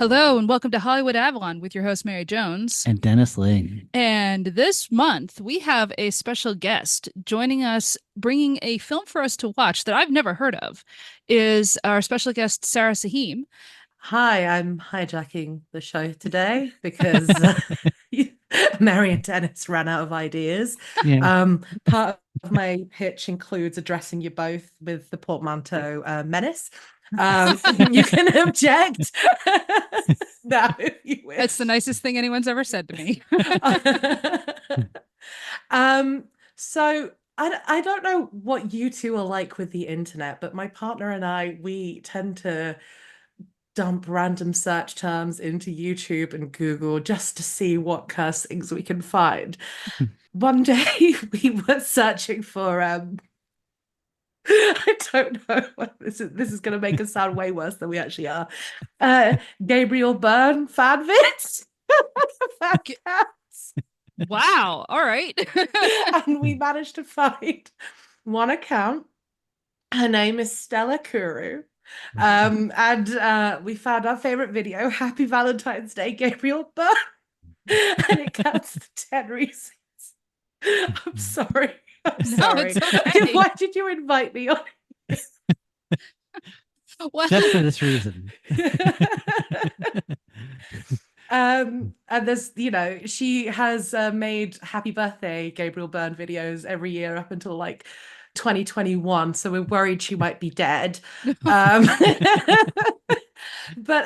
Hello and welcome to Hollywood Avalon with your host, Mary Jones. And Dennis Lee. And this month we have a special guest joining us, bringing a film for us to watch that I've never heard of, is our special guest, Sarah Sahim. Hi, I'm hijacking the show today because Mary and Dennis ran out of ideas. Yeah. Part of my pitch includes addressing you both with the portmanteau menace. You can object now if you wish. That's the nicest thing anyone's ever said to me. So I don't know what you two are like with the internet, but my partner and I, we tend to dump random search terms into YouTube and Google just to see what curse things we can find. One day we were searching for I don't know what this is going to make us sound way worse than we actually are. Gabriel Byrne fanfics. Fan cats. Wow. All right. And we managed to find one account. Her name is Stella Kuru. And we found our favorite video, Happy Valentine's Day, Gabriel Byrne. And it counts the 10 reasons. I'm sorry. I'm sorry. Okay. Why did you invite me on? Well, Just for this reason. And there's, she has made Happy Birthday Gabriel Byrne videos every year up until like 2021, so we're worried she might be dead. But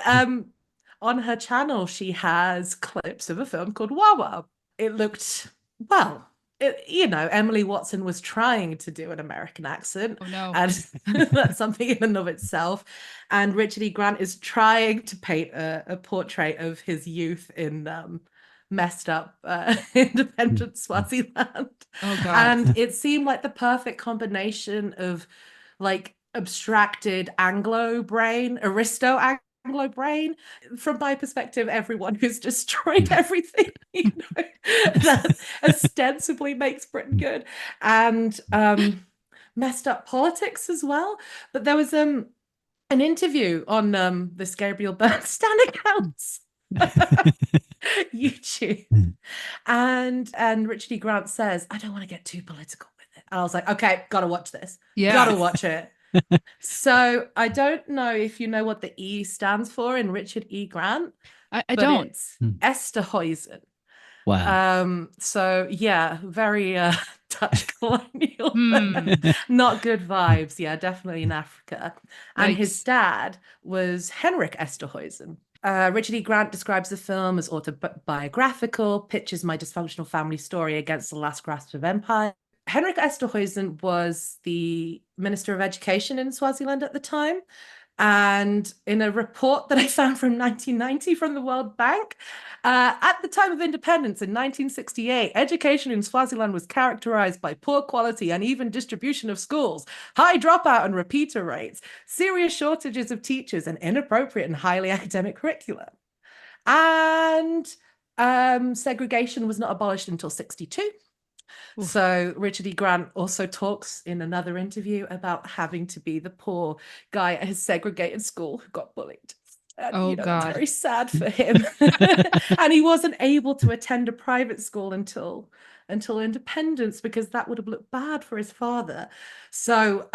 on her channel she has clips of a film called Wawa. It looked, well, Emily Watson was trying to do an American accent. Oh no. And that's something in and of itself. And Richard E. Grant is trying to paint a portrait of his youth in messed up independent Swaziland. Oh God. And it seemed like the perfect combination of like abstracted Anglo brain, Aristo Anglo brain. From my perspective, everyone who's destroyed everything, that ostensibly makes Britain good, and messed up politics as well. But there was an interview on this Gabriel Byrne Stan accounts. YouTube, and Richard E. Grant says, I don't want to get too political with it. And I was like, okay, gotta watch this. Yeah. Gotta watch it. So I don't know if you know what the E stands for in Richard E. Grant. I but don't. It's Esterhuizen. Wow. So yeah, very Dutch colonial. Not good vibes. Yeah, definitely in Africa. And his dad was Henrik Esterhuizen. Richard E. Grant describes the film as autobiographical, pictures my dysfunctional family story against the last grasp of empire. Henrik Esterhuizen was the Minister of Education in Swaziland at the time. And in a report that I found from 1990 from the World Bank, at the time of independence in 1968, education in Swaziland was characterized by poor quality, uneven distribution of schools, high dropout and repeater rates, serious shortages of teachers, and inappropriate and highly academic curricula. And segregation was not abolished until 62. Oof. So Richard E. Grant also talks in another interview about having to be the poor guy at his segregated school who got bullied. And, God. It's very sad for him. And he wasn't able to attend a private school until independence because that would have looked bad for his father. So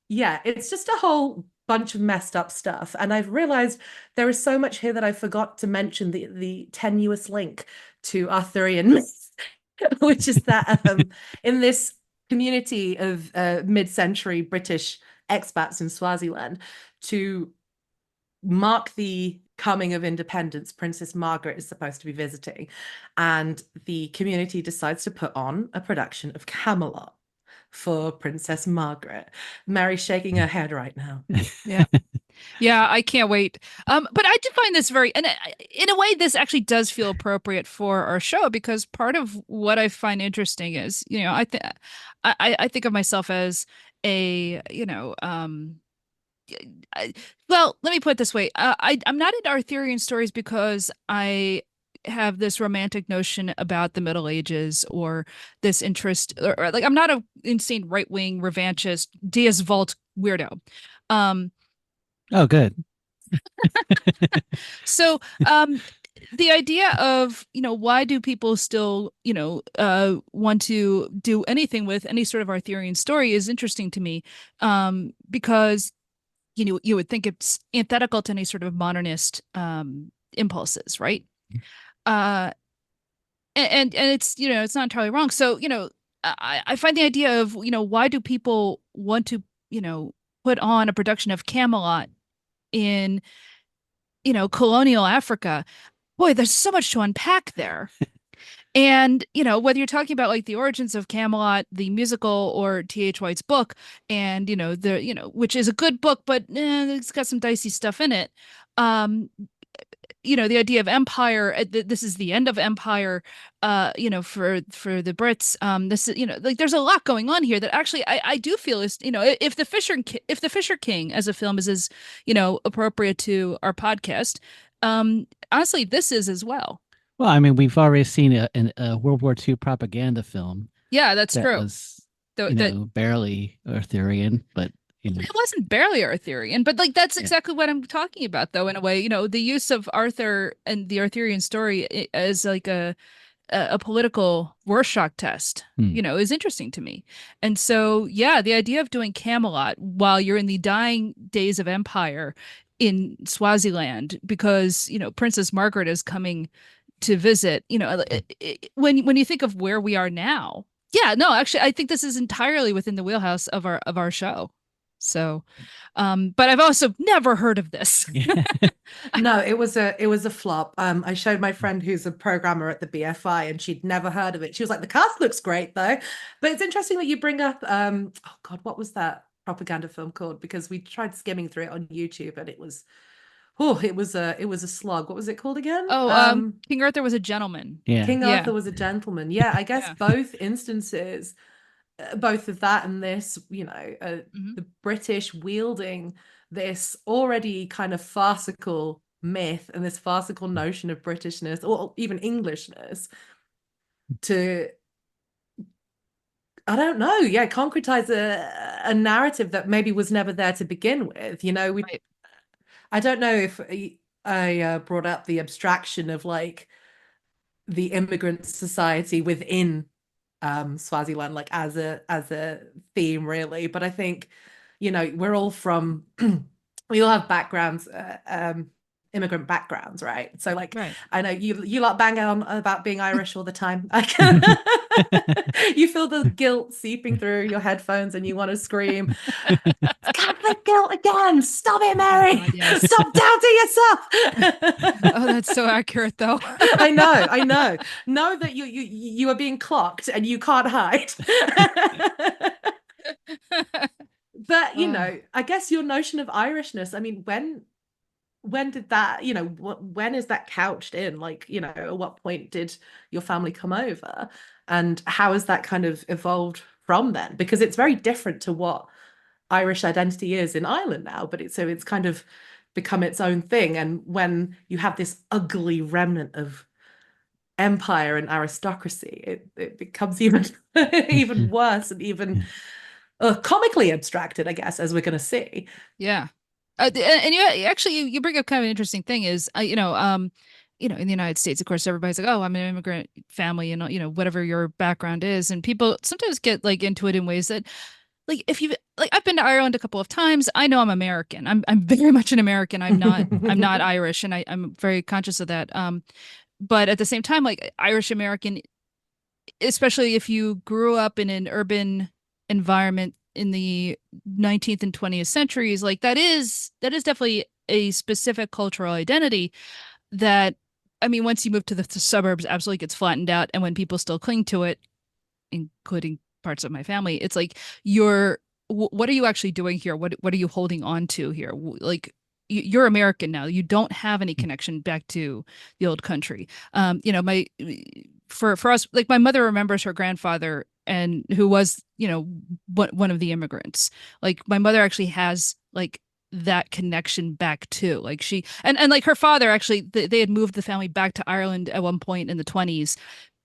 yeah, it's just a whole bunch of messed up stuff. And I've realized there is so much here that I forgot to mention the tenuous link to Arthurian myths. Which is that in this community of mid-century British expats in Swaziland, to mark the coming of independence, Princess Margaret is supposed to be visiting, and the community decides to put on a production of Camelot for Princess Margaret. Mary's shaking her head right now. Yeah. Yeah, I can't wait. But I do find this very, and in a way, this actually does feel appropriate for our show because part of what I find interesting is, I think of myself as a, well, let me put it this way. I'm not into Arthurian stories because I have this romantic notion about the Middle Ages or this interest, or like I'm not a insane right-wing revanchist Diaz Vault weirdo. Oh, good. So, the idea of, why do people still, want to do anything with any sort of Arthurian story is interesting to me, because, you would think it's antithetical to any sort of modernist impulses, right? Uh, and it's, it's not entirely wrong. So, I find the idea of, why do people want to, put on a production of Camelot in, colonial Africa? Boy, there's so much to unpack there. And, whether you're talking about like the origins of Camelot, the musical, or T.H. White's book, and, which is a good book, but it's got some dicey stuff in it. The idea of empire, this is the end of empire, for the Brits. This is, like there's a lot going on here that actually I do feel is, if the Fisher King as a film is as, appropriate to our podcast, honestly, this is as well. Well, I mean, we've already seen a World War II propaganda film. Yeah, that's that true. Was, barely Arthurian, but it wasn't barely Arthurian, but like that's exactly what I'm talking about, though. In a way, the use of Arthur and the Arthurian story as like a political Rorschach test, is interesting to me. And so, yeah, the idea of doing Camelot while you're in the dying days of empire in Swaziland, because Princess Margaret is coming to visit. When you think of where we are now, yeah, no, actually, I think this is entirely within the wheelhouse of our show. So, but I've also never heard of this. No, it was a flop. I showed my friend who's a programmer at the BFI, and she'd never heard of it. She was like, the cast looks great though. But it's interesting that you bring up, oh God, what was that propaganda film called? Because we tried skimming through it on YouTube, and it was a slog. What was it called again? Oh, King Arthur was a gentleman. Yeah. King Arthur was a gentleman. Yeah, I guess both instances, both of that and this, the British wielding this already kind of farcical myth and this farcical notion of Britishness or even Englishness to, I don't know, concretize a narrative that maybe was never there to begin with. Right. I don't know if I brought up the abstraction of like the immigrant society within Swaziland, like as a theme, really. But I think, we're all from we all have backgrounds, immigrant backgrounds, right? So like, right. I know you lot bang on about being Irish all the time. I can you feel the guilt seeping through your headphones and you want to scream, Catholic guilt again, stop it, Mary. God, yes. Stop doubting yourself. Oh, that's so accurate though. I know that you are being clocked and you can't hide. But I guess your notion of Irishness, I mean, when did that, when is that couched in? Like, at what point did your family come over? And how has that kind of evolved from then? Because it's very different to what Irish identity is in Ireland now, but it's kind of become its own thing. And when you have this ugly remnant of empire and aristocracy, it becomes even even worse and even comically abstracted, I guess, as we're going to see. Yeah. And you bring up kind of an interesting thing is, in the United States, of course, everybody's like, oh, I'm an immigrant family, and, whatever your background is. And people sometimes get like into it in ways that, like, if you like, I've been to Ireland a couple of times. I know I'm American. I'm very much an American. I'm not Irish. And I'm very conscious of that. But at the same time, like Irish American, especially if you grew up in an urban environment in the 19th and 20th centuries, like that is definitely a specific cultural identity that, I mean, once you move to the suburbs, absolutely gets flattened out. And when people still cling to it, including parts of my family, it's like, what are you actually doing here? What are you holding on to here? Like, you're American now. You don't have any connection back to the old country. For us, like my mother remembers her grandfather, and who was, one of the immigrants. Like my mother actually has like that connection back too. Like she, and like her father actually, they had moved the family back to Ireland at one point in the 1920s.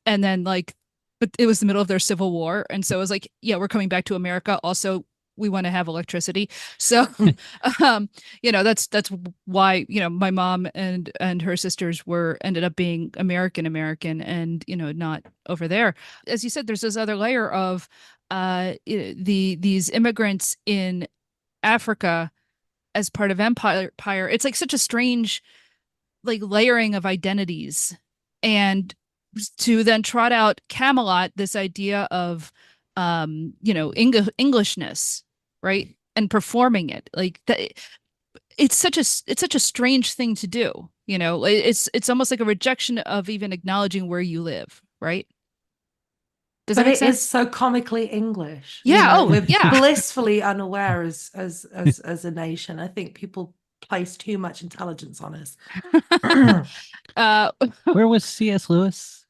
And then like, but it was the middle of their civil war. And so it was like, yeah, we're coming back to America. Also, we want to have electricity. So, that's why, my mom and her sisters ended up being American and, not over there. As you said, there's this other layer of these immigrants in Africa as part of empire. It's like such a strange like layering of identities, and to then trot out Camelot, this idea of Englishness, right? And performing it like that. It's such a strange thing to do. It's almost like a rejection of even acknowledging where you live, right? Does that But make it sense? is so comically English. Yeah. Oh, we're yeah. blissfully unaware as a nation. I think people place too much intelligence on us. Where was C.S. Lewis?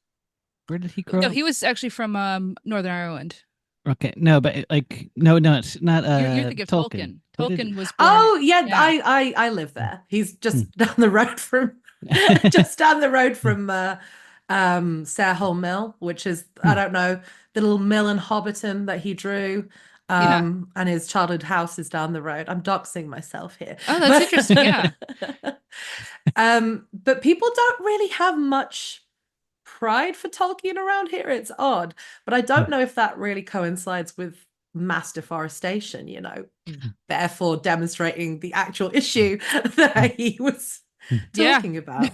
Where did he grow No, up? he was actually from Northern Ireland. Okay, no, but like no, it's not. You're thinking of Tolkien. Tolkien was born. Oh yeah, Yeah. I live there. He's just down the road from just down the road from Sarah Mill, which is I don't know, the little mill in Hobbiton that he drew. And his childhood house is down the road. I'm doxing myself here. Oh, that's interesting. Yeah. But people don't really have much pride for Tolkien around here. It's odd, but I don't know if that really coincides with mass deforestation, therefore demonstrating the actual issue that he was talking about.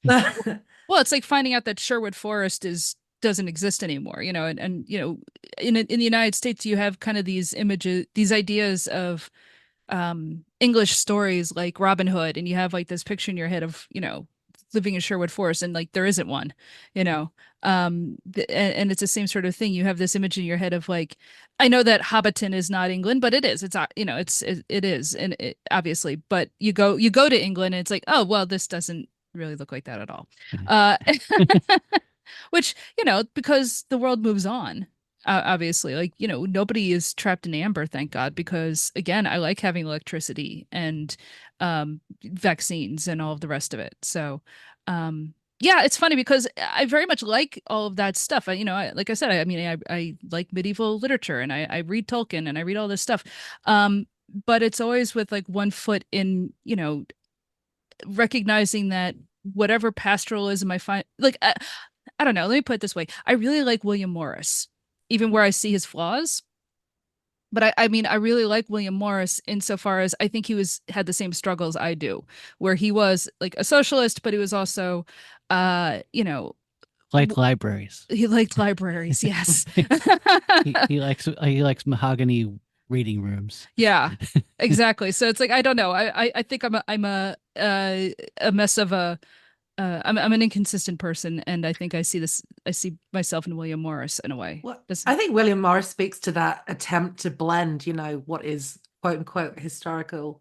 Well, it's like finding out that Sherwood Forest doesn't exist anymore, and in the United States you have kind of these images, these ideas of English stories like Robin Hood, and you have like this picture in your head of living in Sherwood Forest, and like there isn't one, and it's the same sort of thing. You have this image in your head of like, I know that Hobbiton is not England, but it is. It's it is, and obviously, but you go to England and it's like, oh well, this doesn't really look like that at all. Which, because the world moves on, obviously, like, nobody is trapped in amber, thank God, because again, I like having electricity and vaccines and all of the rest of it. So, yeah, it's funny because I very much like all of that stuff. Like I said, I like medieval literature, and I read Tolkien and I read all this stuff. But it's always with like one foot in, recognizing that whatever pastoralism I find, like, I don't know, let me put it this way. I really like William Morris, even where I see his flaws. But I really like William Morris insofar as I think he had the same struggles I do, where he was like a socialist, but he was also, liked libraries. He liked libraries, yes. he likes mahogany reading rooms. Yeah, exactly. So it's like, I don't know. I think I'm a mess of a. I'm an inconsistent person, and I think I see myself in William Morris in a way. Well, I think William Morris speaks to that attempt to blend, what is quote unquote historical,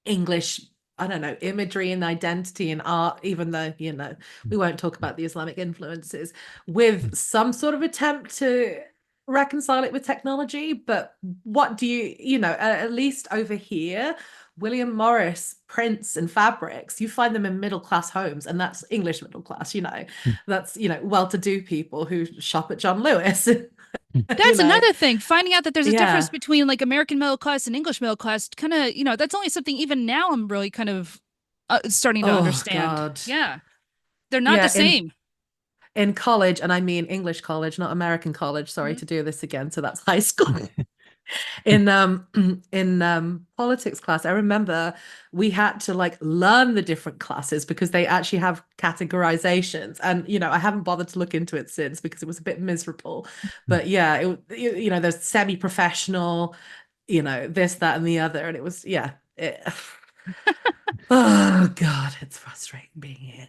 English, I don't know, imagery and identity and art, even though, we won't talk about the Islamic influences, with some sort of attempt to reconcile it with technology. But what do at least over here, William Morris prints and fabrics, you find them in middle class homes, and that's English middle class, that's well-to-do people who shop at John Lewis. That's another thing, finding out that there's a difference between like American middle class and English middle class, kind of, that's only something even now I'm really kind of starting to understand. God. Yeah, they're not the same. In college, and I mean English college, not American college, sorry to do this again, so that's high school. In politics class, I remember we had to like learn the different classes because they actually have categorizations, and I haven't bothered to look into it since because it was a bit miserable. But yeah, there's semi-professional, this, that, and the other, and it was oh God, it's frustrating being here.